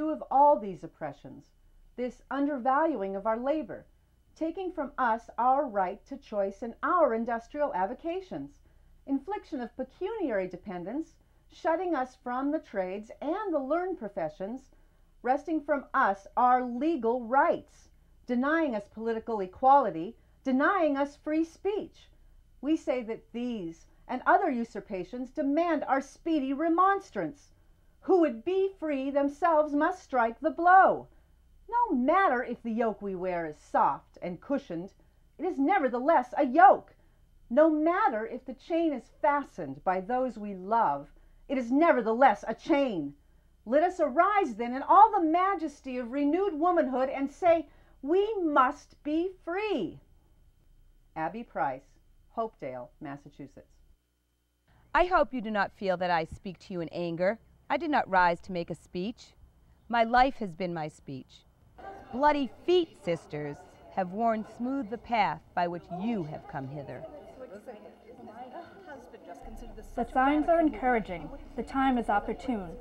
true of all these oppressions, this undervaluing of our labor, taking from us our right to choice in our industrial avocations, infliction of pecuniary dependence, shutting us from the trades and the learned professions, wresting from us our legal rights, denying us political equality, denying us free speech. We say that these and other usurpations demand our speedy remonstrance. Who would be free themselves must strike the blow. No matter if the yoke we wear is soft and cushioned, it is nevertheless a yoke. No matter if the chain is fastened by those we love, it is nevertheless a chain. Let us arise then in all the majesty of renewed womanhood and say, we must be free. Abby Price, Hopedale, Massachusetts. I hope you do not feel that I speak to you in anger. I did not rise to make a speech. My life has been my speech. Bloody feet, sisters, have worn smooth the path by which you have come hither. The signs are encouraging. The time is opportune.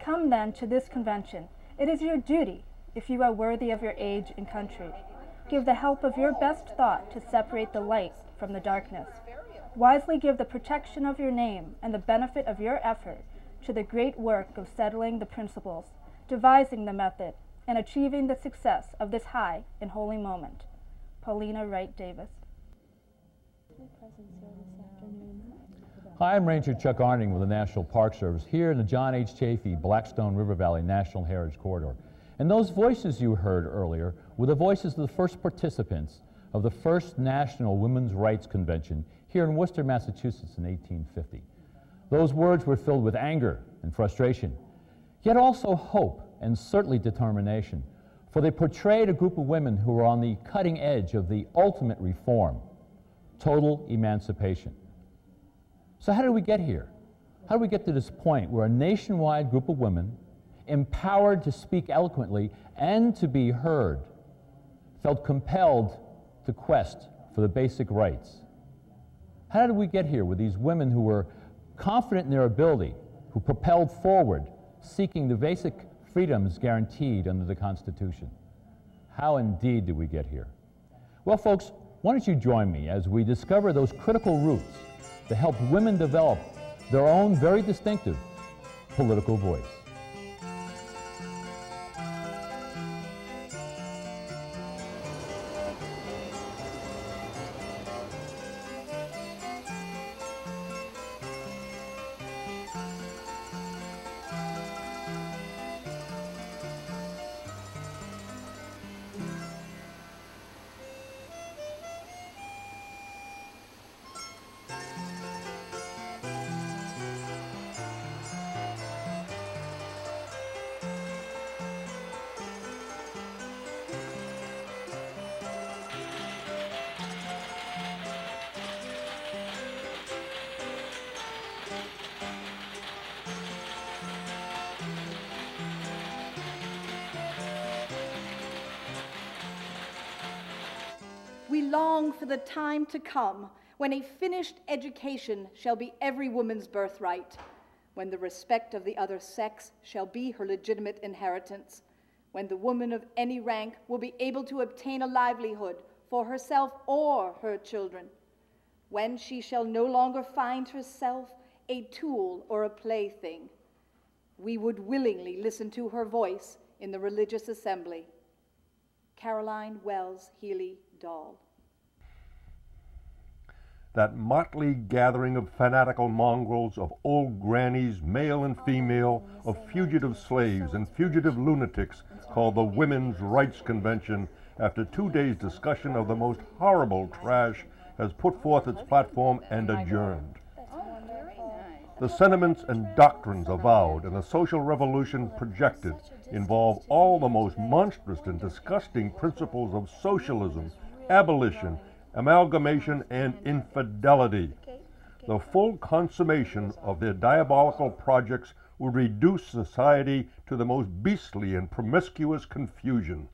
Come then to this convention. It is your duty, if you are worthy of your age and country. Give the help of your best thought to separate the light from the darkness. Wisely give the protection of your name and the benefit of your effort to the great work of settling the principles, devising the method, and achieving the success of this high and holy moment. Paulina Wright Davis. Hi, I'm Ranger Chuck Arning with the National Park Service here in the John H. Chafee Blackstone River Valley National Heritage Corridor. And those voices you heard earlier were the voices of the first participants of the first National Women's Rights Convention here in Worcester, Massachusetts in 1850. Those words were filled with anger and frustration, yet also hope and certainly determination, for they portrayed a group of women who were on the cutting edge of the ultimate reform, total emancipation. So how did we get here? How did we get to this point where a nationwide group of women, empowered to speak eloquently and to be heard, felt compelled to quest for the basic rights? How did we get here with these women who were confident in their ability, who propelled forward, seeking the basic freedoms guaranteed under the Constitution? How indeed did we get here? Well, folks, why don't you join me as we discover those critical roots to help women develop their own very distinctive political voice. We long for the time to come when a finished education shall be every woman's birthright, when the respect of the other sex shall be her legitimate inheritance, when the woman of any rank will be able to obtain a livelihood for herself or her children, when she shall no longer find herself a tool or a plaything. We would willingly listen to her voice in the religious assembly. Caroline Wells Healy Dahl. That motley gathering of fanatical mongrels, of old grannies, male and female, of fugitive slaves and fugitive lunatics, called the Women's Rights Convention, after 2 days' discussion of the most horrible trash, has put forth its platform and adjourned. The sentiments and doctrines avowed and the social revolution projected involve all the most monstrous and disgusting principles of socialism, abolition, amalgamation, and infidelity. The full consummation of their diabolical projects would reduce society to the most beastly and promiscuous confusion.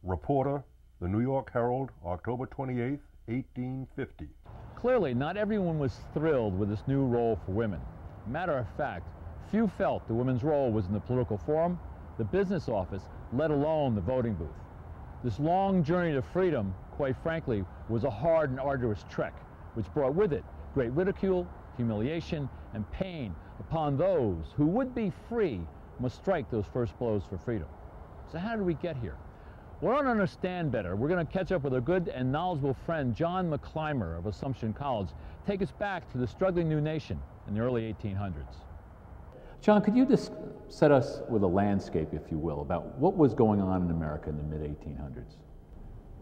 Reporter, The New York Herald, October 28, 1850. Clearly, not everyone was thrilled with this new role for women. Matter of fact, few felt the women's role was in the political forum the business office, let alone the voting booth. This long journey to freedom, quite frankly, was a hard and arduous trek, which brought with it great ridicule, humiliation, and pain upon those who would be free must strike those first blows for freedom. So how did we get here? Well, to understand better, we're going to catch up with a good and knowledgeable friend, John McClymer of Assumption College, take us back to the struggling new nation in the early 1800s. John, could you just set us with a landscape, if you will, about what was going on in America in the mid-1800s?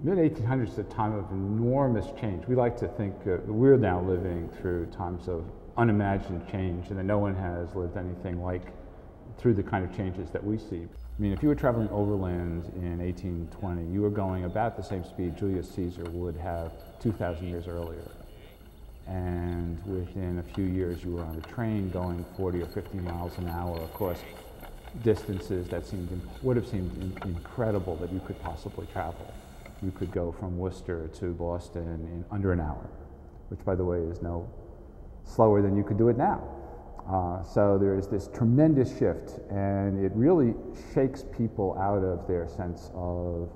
Mid-1800s is a time of enormous change. We like to think we're now living through times of unimagined change, and that no one has lived anything like through the kind of changes that we see. I mean, if you were traveling overland in 1820, you were going about the same speed Julius Caesar would have 2,000 years earlier. And within a few years, you were on a train going 40 or 50 miles an hour across distances that would have seemed incredible that you could possibly travel. You could go from Worcester to Boston in under an hour, which, by the way, is no slower than you could do it now. So there is this tremendous shift, and it really shakes people out of their sense of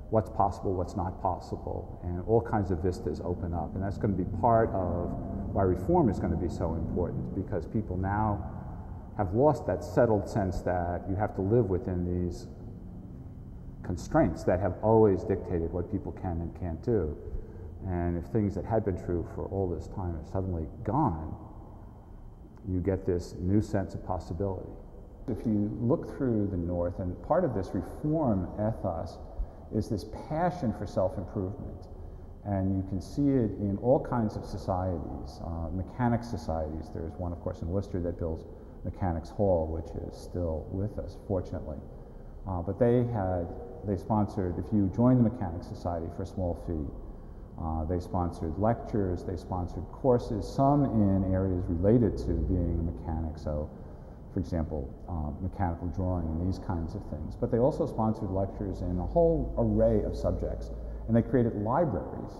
what's possible, what's not possible, and all kinds of vistas open up. And that's going to be part of why reform is going to be so important, because people now have lost that settled sense that you have to live within these constraints that have always dictated what people can and can't do. And if things that had been true for all this time are suddenly gone, you get this new sense of possibility. If you look through the North, and part of this reform ethos is this passion for self-improvement. And you can see it in all kinds of societies, mechanics societies. There's one, of course, in Worcester that builds Mechanics Hall, which is still with us, fortunately. But they sponsored, if you joined the Mechanics Society for a small fee, they sponsored lectures, they sponsored courses, some in areas related to being a mechanic. So, for example, mechanical drawing and these kinds of things. But they also sponsored lectures in a whole array of subjects. And they created libraries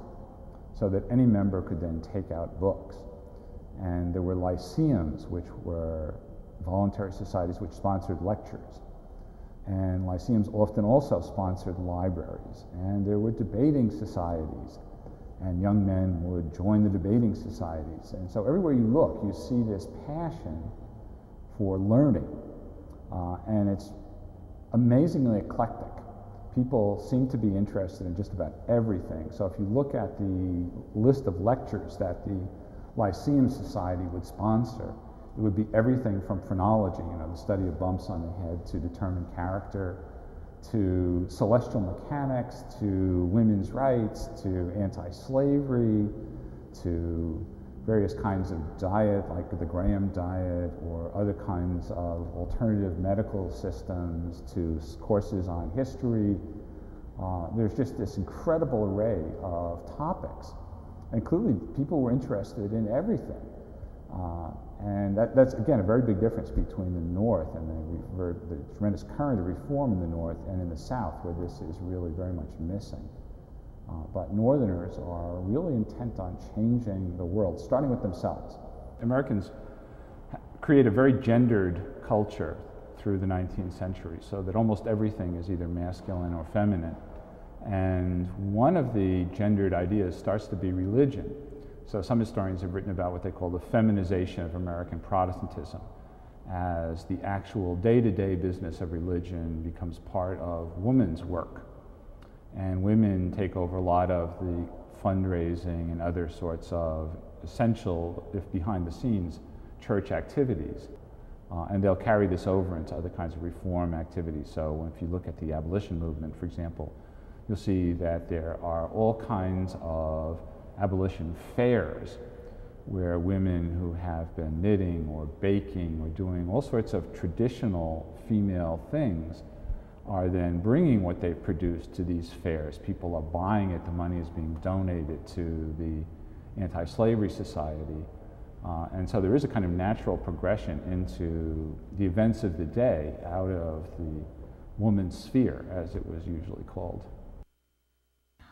so that any member could then take out books. And there were lyceums, which were voluntary societies which sponsored lectures. And lyceums often also sponsored libraries. And there were debating societies. And young men would join the debating societies. And so everywhere you look, you see this passion for learning. And it's amazingly eclectic. People seem to be interested in just about everything. So if you look at the list of lectures that the Lyceum Society would sponsor, it would be everything from phrenology, the study of bumps on the head, to determine character, to celestial mechanics, to women's rights, to anti-slavery, to various kinds of diet, like the Graham diet, or other kinds of alternative medical systems, to courses on history. There's just this incredible array of topics. And clearly, people were interested in everything. And that's, again, a very big difference between the North and the tremendous current of reform in the North and in the South, where this is really very much missing. But Northerners are really intent on changing the world, starting with themselves. Americans create a very gendered culture through the 19th century, so that almost everything is either masculine or feminine. And one of the gendered ideas starts to be religion. So some historians have written about what they call the feminization of American Protestantism, as the actual day-to-day business of religion becomes part of women's work. And women take over a lot of the fundraising and other sorts of essential, if behind the scenes, church activities. And they'll carry this over into other kinds of reform activities. So if you look at the abolition movement, for example, you'll see that there are all kinds of abolition fairs where women who have been knitting or baking or doing all sorts of traditional female things are then bringing what they've produced to these fairs. People are buying it, the money is being donated to the Anti-Slavery Society. And so there is a kind of natural progression into the events of the day out of the woman's sphere, as it was usually called.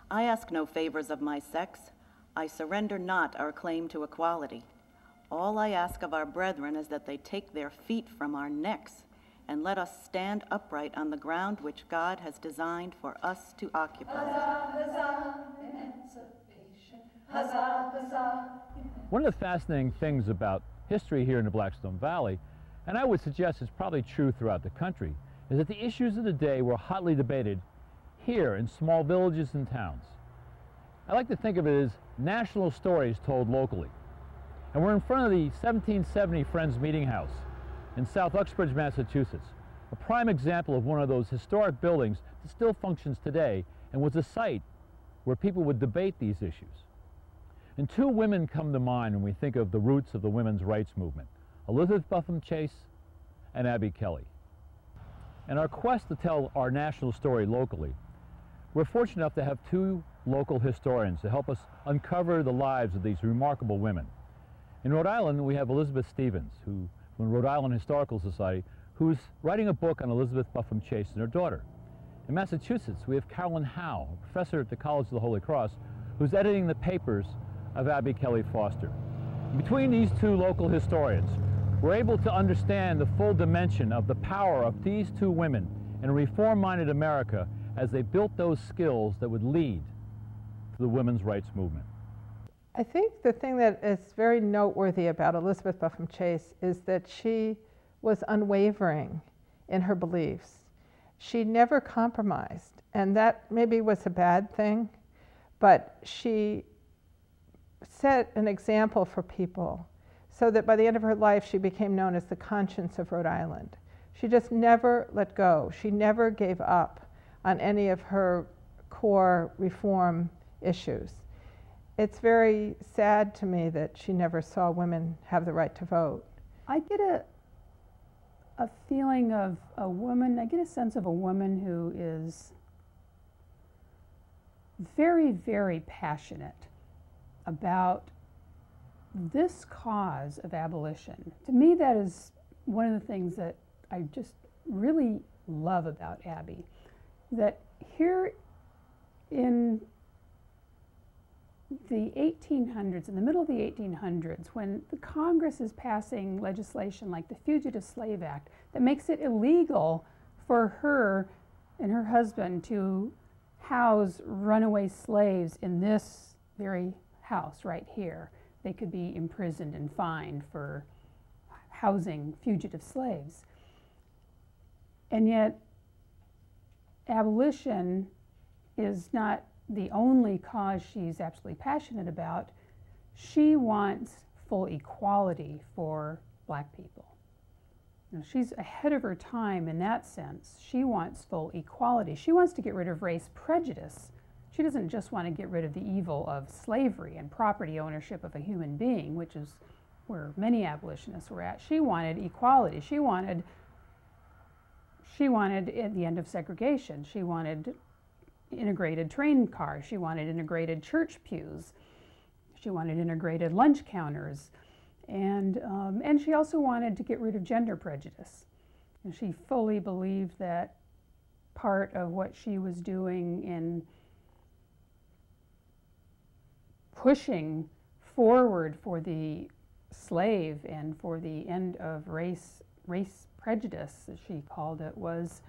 I ask no favors of my sex. I surrender not our claim to equality. All I ask of our brethren is that they take their feet from our necks and let us stand upright on the ground which God has designed for us to occupy. One of the fascinating things about history here in the Blackstone Valley, and I would suggest it's probably true throughout the country, is that the issues of the day were hotly debated here in small villages and towns. I like to think of it as national stories told locally. And we're in front of the 1770 Friends Meeting House in South Uxbridge, Massachusetts, a prime example of one of those historic buildings that still functions today and was a site where people would debate these issues. And two women come to mind when we think of the roots of the women's rights movement: Elizabeth Buffum Chase and Abby Kelly. In our quest to tell our national story locally, we're fortunate enough to have two local historians to help us uncover the lives of these remarkable women. In Rhode Island, we have Elizabeth Stevens, who, from Rhode Island Historical Society, who's writing a book on Elizabeth Buffum Chase and her daughter. In Massachusetts, we have Carolyn Howe, a professor at the College of the Holy Cross, who's editing the papers of Abby Kelly Foster. Between these two local historians, we're able to understand the full dimension of the power of these two women in a reform-minded America as they built those skills that would lead to the women's rights movement. I think the thing that is very noteworthy about Elizabeth Buffum Chase is that she was unwavering in her beliefs. She never compromised, and that maybe was a bad thing, but she set an example for people so that by the end of her life she became known as the conscience of Rhode Island. She just never let go. She never gave up on any of her core reform issues. It's very sad to me that she never saw women have the right to vote. I get a feeling of a woman, I get a sense of a woman who is very, very passionate about this cause of abolition. To me, that is one of the things that I just really love about Abby. That here in the 1800s, in the middle of the 1800s, when the Congress is passing legislation like the Fugitive Slave Act that makes it illegal for her and her husband to house runaway slaves in this very house right here. They could be imprisoned and fined for housing fugitive slaves. And yet, abolition is not the only cause she's absolutely passionate about. She wants full equality for black people. You know, she's ahead of her time in that sense. She wants full equality. She wants to get rid of race prejudice. She doesn't just want to get rid of the evil of slavery and property ownership of a human being, which is where many abolitionists were at. She wanted equality. She wanted at the end of segregation. She wanted integrated train cars. She wanted integrated church pews. She wanted integrated lunch counters. And she also wanted to get rid of gender prejudice. And she fully believed that part of what she was doing in pushing forward for the slave and for the end of race prejudice, as she called it, was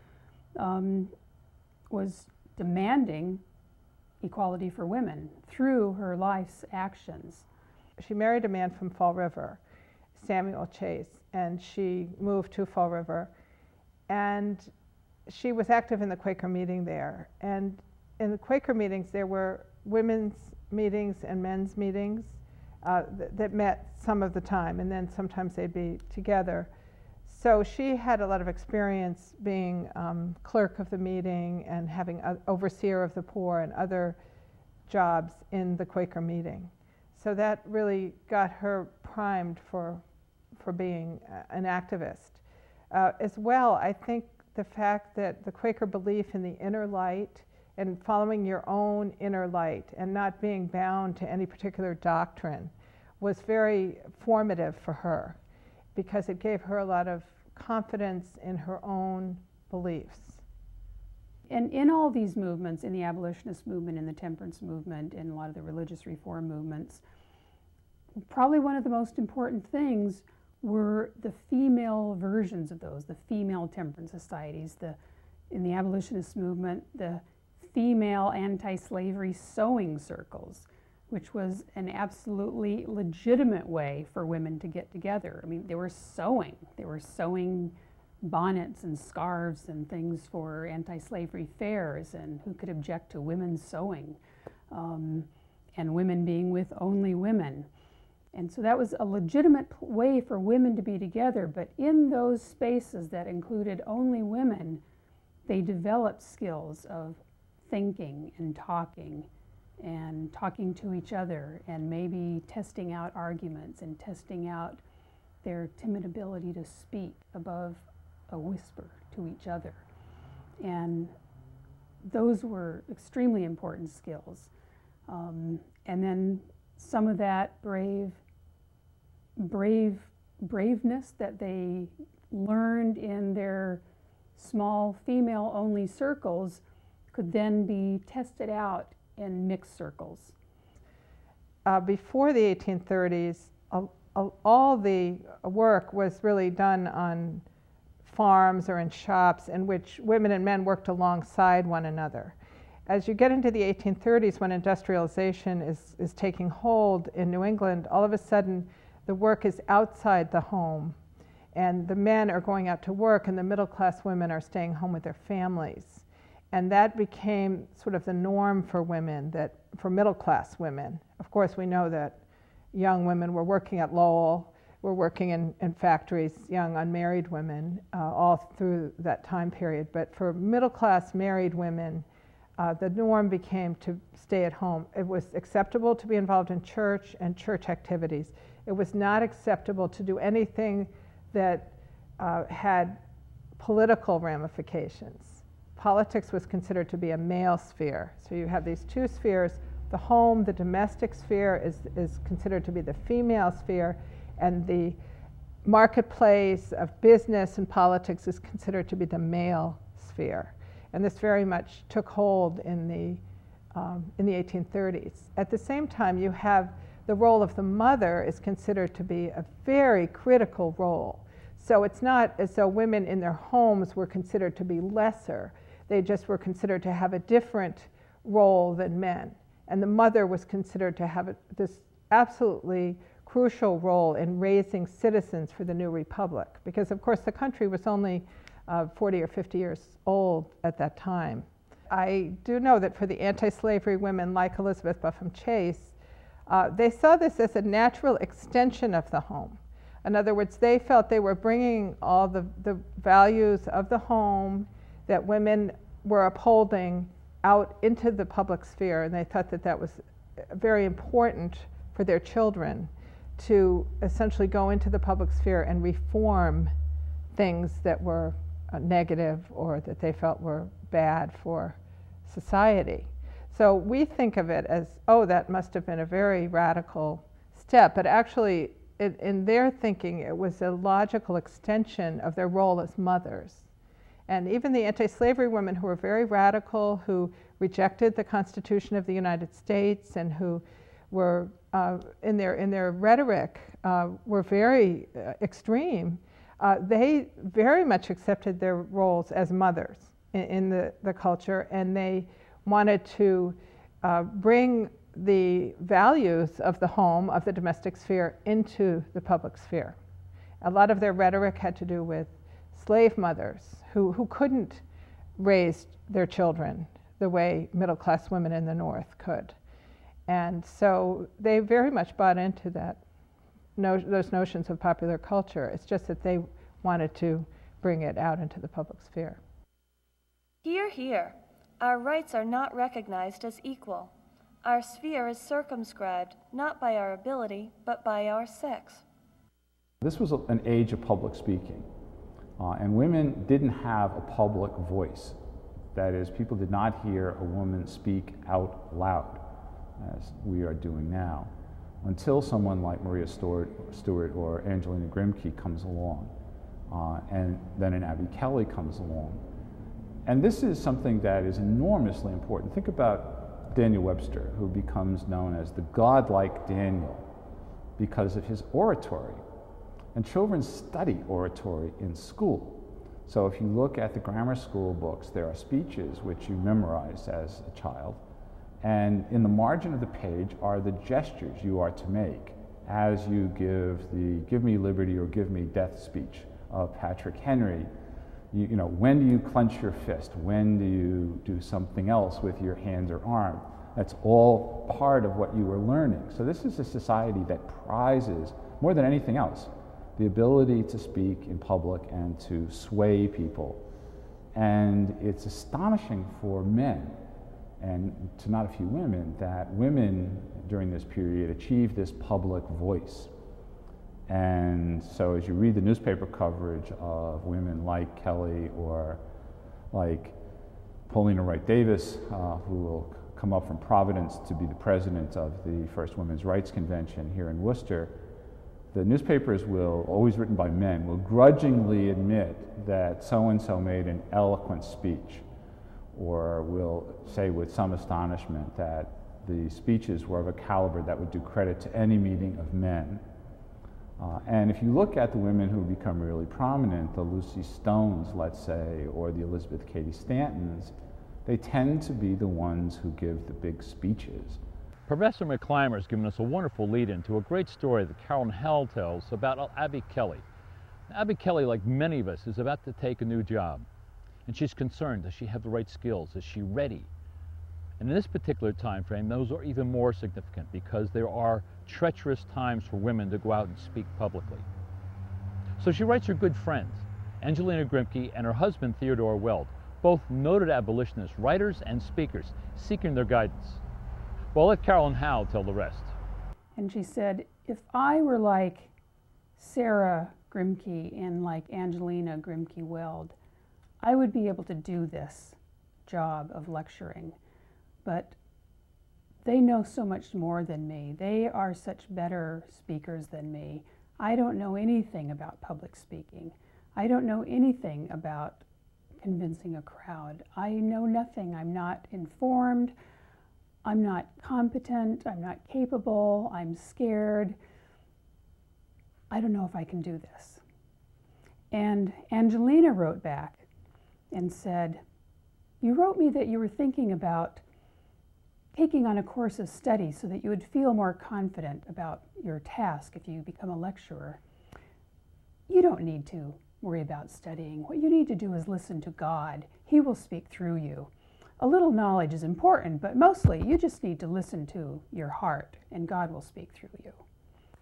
demanding equality for women through her life's actions. She married a man from Fall River, Samuel Chase, and she moved to Fall River. And she was active in the Quaker meeting there. And in the Quaker meetings, there were women's meetings and men's meetings that met some of the time, and then sometimes they'd be together. So she had a lot of experience being clerk of the meeting and having overseer of the poor and other jobs in the Quaker meeting. So that really got her primed for being an activist. As well, I think the fact that the Quaker belief in the inner light and following your own inner light and not being bound to any particular doctrine was very formative for her, because it gave her a lot of confidence in her own beliefs. And in all these movements, in the abolitionist movement, in the temperance movement, in a lot of the religious reform movements, probably one of the most important things were the female versions of those, the female temperance societies, in the abolitionist movement, the female anti-slavery sewing circles, which was an absolutely legitimate way for women to get together. I mean, they were sewing bonnets and scarves and things for anti-slavery fairs, and who could object to women sewing, and women being with only women. And so that was a legitimate way for women to be together, but in those spaces that included only women, they developed skills of thinking and talking to each other, and maybe testing out arguments and testing out their timid ability to speak above a whisper to each other. And those were extremely important skills. And then some of that braveness that they learned in their small female-only circles could then be tested out in mixed circles. Before the 1830s, all the work was really done on farms or in shops in which women and men worked alongside one another. As you get into the 1830s, when industrialization is taking hold in New England, all of a sudden the work is outside the home, and the men are going out to work, and the middle-class women are staying home with their families. And that became sort of the norm for women, for middle-class women. Of course, we know that young women were working at Lowell, were working in factories, young unmarried women, all through that time period. But for middle-class married women, the norm became to stay at home. It was acceptable to be involved in church and church activities. It was not acceptable to do anything that had political ramifications. Politics was considered to be a male sphere. So you have these two spheres. The home, the domestic sphere, is considered to be the female sphere, and the marketplace of business and politics is considered to be the male sphere. And this very much took hold in the 1830s. At the same time, you have the role of the mother is considered to be a very critical role. So it's not as though women in their homes were considered to be lesser. They just were considered to have a different role than men. And the mother was considered to have this absolutely crucial role in raising citizens for the new republic. Because, of course, the country was only 40 or 50 years old at that time. I do know that for the anti-slavery women like Elizabeth Buffum Chase, they saw this as a natural extension of the home. In other words, they felt they were bringing all the values of the home that women were upholding out into the public sphere, and they thought that that was very important for their children to essentially go into the public sphere and reform things that were negative or that they felt were bad for society. So we think of it as, oh, that must have been a very radical step, but actually in their thinking it was a logical extension of their role as mothers. And even the anti-slavery women who were very radical, who rejected the Constitution of the United States and who were in their rhetoric were very extreme, they very much accepted their roles as mothers in the culture, and they wanted to bring the values of the home, of the domestic sphere, into the public sphere. A lot of their rhetoric had to do with slave mothers who couldn't raise their children the way middle-class women in the North could. And so they very much bought into that, those notions of popular culture. It's just that they wanted to bring it out into the public sphere. Hear, hear. Our rights are not recognized as equal. Our sphere is circumscribed, not by our ability, but by our sex. This was an age of public speaking, and women didn't have a public voice. That is, people did not hear a woman speak out loud, as we are doing now, until someone like Maria Stuart or Angelina Grimke comes along, and then an Abby Kelly comes along. And this is something that is enormously important. Think about Daniel Webster, who becomes known as the godlike Daniel because of his oratory. And children study oratory in school. So if you look at the grammar school books, there are speeches which you memorize as a child. And in the margin of the page are the gestures you are to make as you give the "Give me liberty" or "Give me death" speech of Patrick Henry. You know, when do you clench your fist? When do you do something else with your hands or arm? That's all part of what you were learning. So this is a society that prizes, more than anything else, the ability to speak in public and to sway people. And it's astonishing for men, and to not a few women, that women during this period achieve this public voice. And so as you read the newspaper coverage of women like Kelly or like Paulina Wright Davis, who will come up from Providence to be the president of the first Women's Rights Convention here in Worcester, the newspapers will, always written by men, will grudgingly admit that so-and-so made an eloquent speech, or will say with some astonishment that the speeches were of a caliber that would do credit to any meeting of men. And if you look at the women who become really prominent, the Lucy Stones, let's say, or the Elizabeth Cady Stantons, they tend to be the ones who give the big speeches. Professor McClymer has given us a wonderful lead-in to a great story that Carolyn Howell tells about Abby Kelly. Abby Kelly, like many of us, is about to take a new job. And she's concerned, does she have the right skills? Is she ready? And in this particular time frame, those are even more significant because there are treacherous times for women to go out and speak publicly. So she writes her good friends, Angelina Grimke and her husband Theodore Weld, both noted abolitionist writers and speakers, seeking their guidance. Well, let Carolyn Howell tell the rest. And she said, if I were like Sarah Grimke and like Angelina Grimke Weld, I would be able to do this job of lecturing. But they know so much more than me. They are such better speakers than me. I don't know anything about public speaking. I don't know anything about convincing a crowd. I know nothing. I'm not informed. I'm not competent. I'm not capable. I'm scared. I don't know if I can do this. And Angelina wrote back and said, you wrote me that you were thinking about taking on a course of study so that you would feel more confident about your task if you become a lecturer. You don't need to worry about studying. What you need to do is listen to God. He will speak through you. A little knowledge is important, but mostly you just need to listen to your heart, and God will speak through you.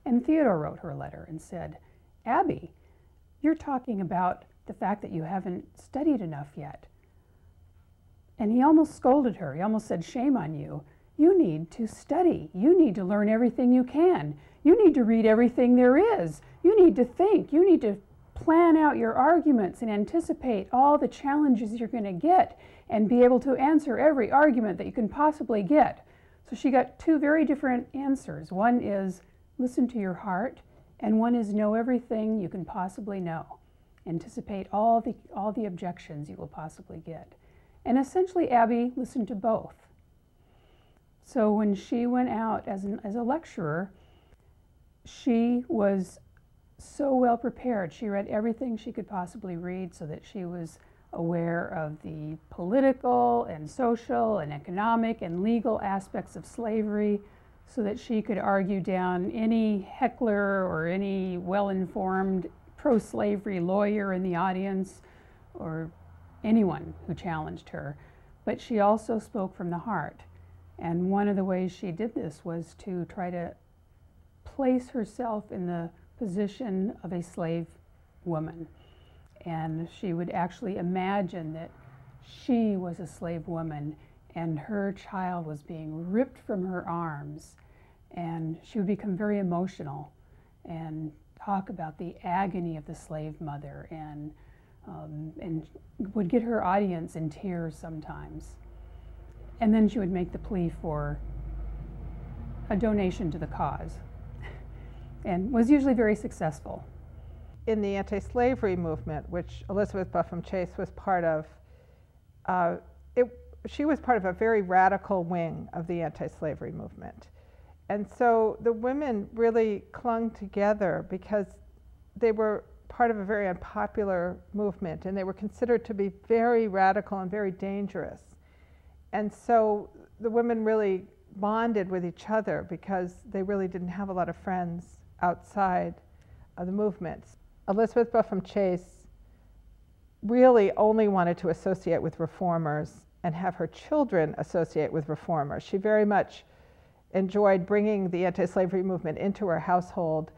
And Theodore wrote her a letter and said, Abby, you're talking about the fact that you haven't studied enough yet. And he almost scolded her. He almost said, shame on you. You need to study. You need to learn everything you can. You need to read everything there is. You need to think. You need to plan out your arguments and anticipate all the challenges you're going to get and be able to answer every argument that you can possibly get. So she got two very different answers. One is listen to your heart, and one is know everything you can possibly know. Anticipate all the objections you will possibly get. And essentially, Abby listened to both. So when she went out as a lecturer, she was so well prepared. She read everything she could possibly read so that she was aware of the political and social and economic and legal aspects of slavery so that she could argue down any heckler or any well-informed pro-slavery lawyer in the audience or anyone who challenged her. But she also spoke from the heart. And one of the ways she did this was to try to place herself in the position of a slave woman. And she would actually imagine that she was a slave woman and her child was being ripped from her arms. And she would become very emotional and talk about the agony of the slave mother and would get her audience in tears sometimes. And then she would make the plea for a donation to the cause and was usually very successful. In the anti-slavery movement, which Elizabeth Buffum Chase was part of, she was part of a very radical wing of the anti-slavery movement. And so the women really clung together because they were part of a very unpopular movement, and they were considered to be very radical and very dangerous. And so the women really bonded with each other because they really didn't have a lot of friends outside of the movements. Elizabeth Buffum Chase really only wanted to associate with reformers and have her children associate with reformers. She very much enjoyed bringing the anti-slavery movement into her household.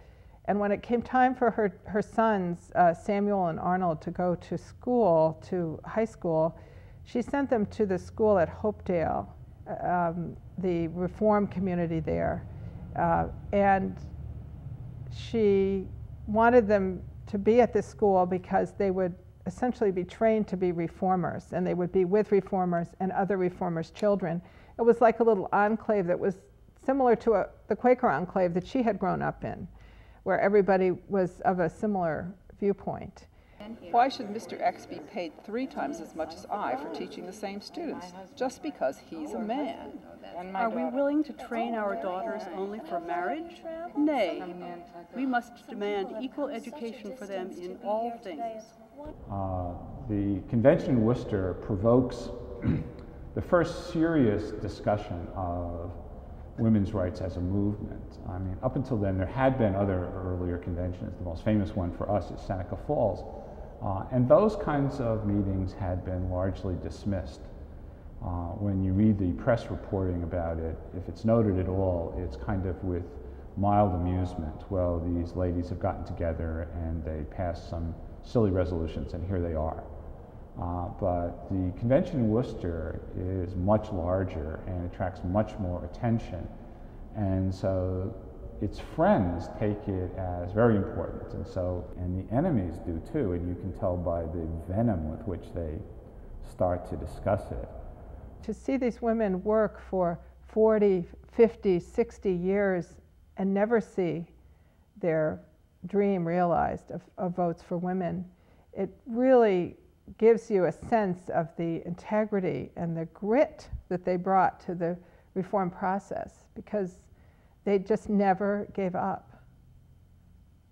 And when it came time for her sons, Samuel and Arnold, to go to school, to high school, she sent them to the school at Hopedale, the reform community there. And she wanted them to be at this school because they would essentially be trained to be reformers, and they would be with reformers and other reformers' children. It was like a little enclave that was similar to the Quaker enclave that she had grown up in, where everybody was of a similar viewpoint. Why should Mr. X be paid 3 times as much as I for teaching the same students, just because he's a man? Are we willing to train our daughters only for marriage? Nay, we must demand equal education for them in all things. The convention in Worcester provokes the first serious discussion of women's rights as a movement. I mean, up until then, there had been other earlier conventions. The most famous one for us is Seneca Falls. And those kinds of meetings had been largely dismissed. When you read the press reporting about it, if it's noted at all, it's kind of with mild amusement. Well, these ladies have gotten together and they passed some silly resolutions, and here they are. But the convention in Worcester is much larger and attracts much more attention. And so its friends take it as very important, and the enemies do too, and you can tell by the venom with which they start to discuss it. To see these women work for 40, 50, 60 years and never see their dream realized of votes for women, it really gives you a sense of the integrity and the grit that they brought to the reform process, because they just never gave up.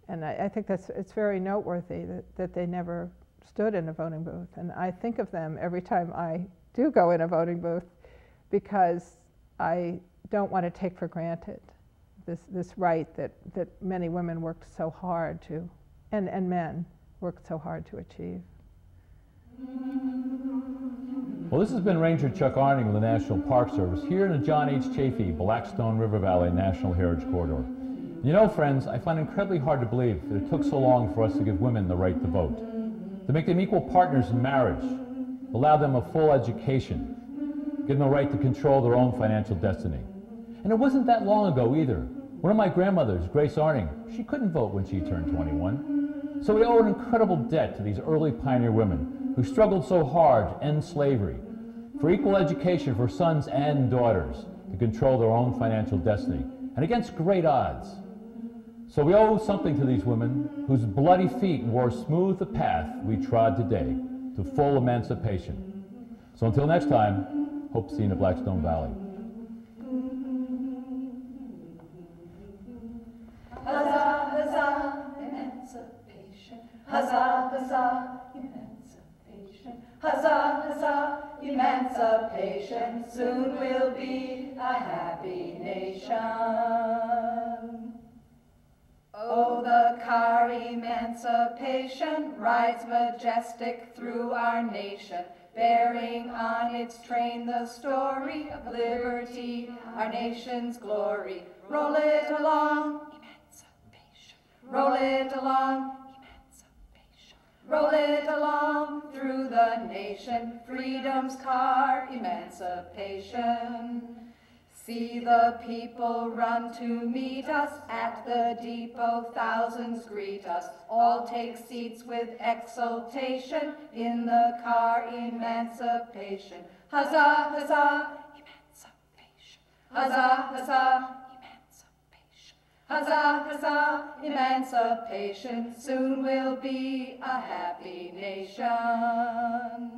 And I think it's very noteworthy that they never stood in a voting booth. And I think of them every time I do go in a voting booth, because I don't want to take for granted this right that many women worked so hard to, and men worked so hard to achieve. Well, this has been Ranger Chuck Arning with the National Park Service here in the John H. Chafee Blackstone River Valley National Heritage Corridor. You know, friends, I find it incredibly hard to believe that it took so long for us to give women the right to vote, to make them equal partners in marriage, allow them a full education, give them the right to control their own financial destiny. And it wasn't that long ago either. One of my grandmothers, Grace Arning, she couldn't vote when she turned 21. So we owe an incredible debt to these early pioneer women who struggled so hard to end slavery, for equal education for sons and daughters, to control their own financial destiny, and against great odds. So we owe something to these women whose bloody feet wore smooth the path we trod today to full emancipation. So until next time, hope to see you in the Blackstone Valley. Huzzah, huzzah, emancipation. Huzzah, huzzah, emancipation. Huzzah, huzzah, emancipation. Soon we'll be a happy nation. Oh, the car emancipation rides majestic through our nation, bearing on its train the story of liberty, our nation's glory. Roll it along, emancipation. Roll it along, emancipation. Roll it along through the nation, freedom's car, emancipation. See the people run to meet us at the depot, thousands greet us. All take seats with exultation in the car, emancipation. Huzzah, huzzah, emancipation. Huzzah, huzzah, emancipation. Huzzah, huzzah, emancipation. Soon we'll be a happy nation.